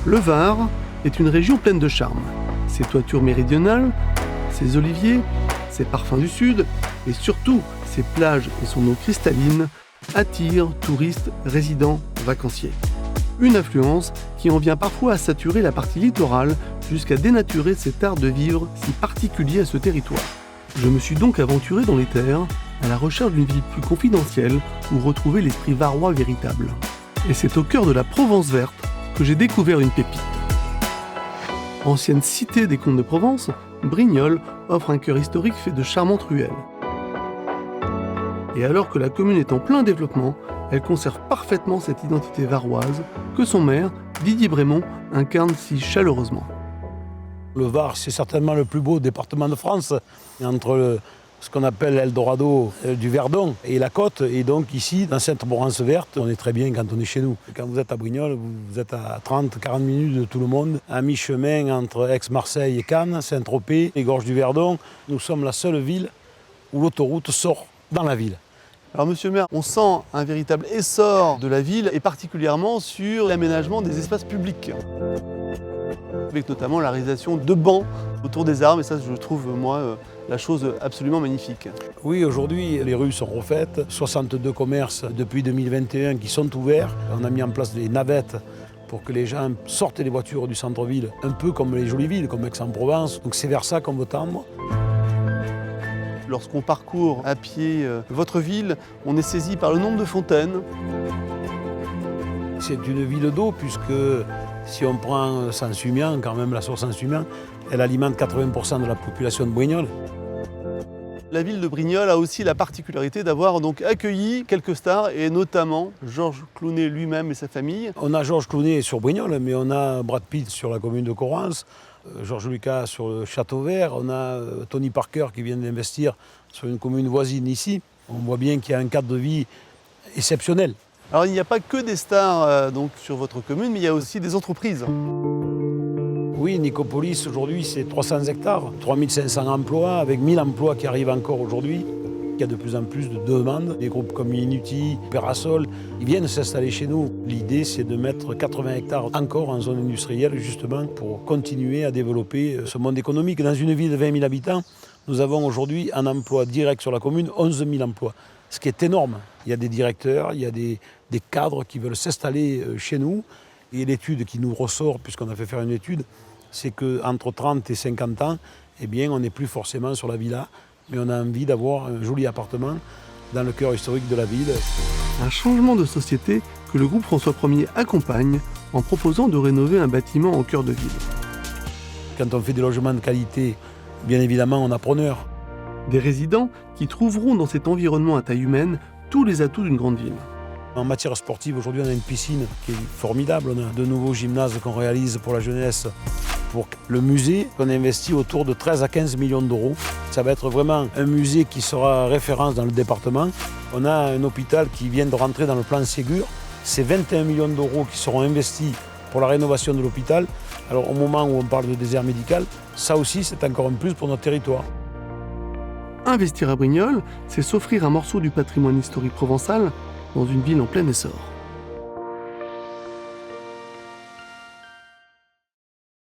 Le Var est une région pleine de charme. Ses toitures méridionales, ses oliviers, ses parfums du sud et surtout ses plages et son eau cristalline attirent touristes, résidents, vacanciers. Une affluence qui en vient parfois à saturer la partie littorale jusqu'à dénaturer cet art de vivre si particulier à ce territoire. Je me suis donc aventuré dans les terres à la recherche d'une ville plus confidentielle où retrouver l'esprit varois véritable. Et c'est au cœur de la Provence verte que j'ai découvert une pépite. Ancienne cité des comtes de Provence, Brignoles offre un cœur historique fait de charmantes ruelles. Et alors que la commune est en plein développement, elle conserve parfaitement cette identité varoise que son maire, Didier Brémond, incarne si chaleureusement. Le Var, c'est certainement le plus beau département de France, entre ce qu'on appelle l'Eldorado du Verdon et la côte. Et donc ici, dans cette Provence verte, on est très bien quand on est chez nous. Quand vous êtes à Brignoles, vous êtes à 30-40 minutes de tout le monde, à mi-chemin entre Aix-Marseille et Cannes, Saint-Tropez, les gorges du Verdon. Nous sommes la seule ville où l'autoroute sort dans la ville. Alors monsieur le maire, on sent un véritable essor de la ville et particulièrement sur l'aménagement des espaces publics. Avec notamment la réalisation de bancs autour des arbres et ça je trouve moi la chose absolument magnifique. Oui, aujourd'hui les rues sont refaites, 62 commerces depuis 2021 qui sont ouverts. On a mis en place des navettes pour que les gens sortent des voitures du centre-ville, un peu comme les jolies villes, comme Aix-en-Provence. Donc c'est vers ça qu'on veut tendre. Lorsqu'on parcourt à pied votre ville, on est saisi par le nombre de fontaines. C'est une ville d'eau puisque si on prend Saint-Sumian, quand même la source Saint-Sumian, elle alimente 80% de la population de Brignoles. La ville de Brignoles a aussi la particularité d'avoir donc accueilli quelques stars et notamment Georges Clooney lui-même et sa famille. On a Georges Clooney sur Brignoles, mais on a Brad Pitt sur la commune de Correns, Georges Lucas sur le Château Vert, on a Tony Parker qui vient d'investir sur une commune voisine ici. On voit bien qu'il y a un cadre de vie exceptionnel. Alors il n'y a pas que des stars donc, sur votre commune, mais il y a aussi des entreprises. Oui, Nicopolis aujourd'hui c'est 300 hectares, 3500 emplois, avec 1000 emplois qui arrivent encore aujourd'hui. Il y a de plus en plus de demandes. Des groupes comme Inuti, Perasol, ils viennent s'installer chez nous. L'idée, c'est de mettre 80 hectares encore en zone industrielle, justement, pour continuer à développer ce monde économique. Dans une ville de 20 000 habitants, nous avons aujourd'hui un emploi direct sur la commune, 11 000 emplois, ce qui est énorme. Il y a des directeurs, il y a des cadres qui veulent s'installer chez nous. Et l'étude qui nous ressort, puisqu'on a fait faire une étude, c'est qu'entre 30 et 50 ans, eh bien, on n'est plus forcément sur la villa, mais on a envie d'avoir un joli appartement dans le cœur historique de la ville. Un changement de société que le groupe François Ier accompagne en proposant de rénover un bâtiment en cœur de ville. Quand on fait des logements de qualité, bien évidemment, on a preneur. Des résidents qui trouveront dans cet environnement à taille humaine tous les atouts d'une grande ville. En matière sportive, aujourd'hui, on a une piscine qui est formidable. On a de nouveaux gymnases qu'on réalise pour la jeunesse. Pour le musée, on investit autour de 13 à 15 millions d'euros. Ça va être vraiment un musée qui sera référence dans le département. On a un hôpital qui vient de rentrer dans le plan Ségur. C'est 21 millions d'euros qui seront investis pour la rénovation de l'hôpital. Alors au moment où on parle de désert médical, ça aussi c'est encore un plus pour notre territoire. Investir à Brignoles, c'est s'offrir un morceau du patrimoine historique provençal dans une ville en plein essor.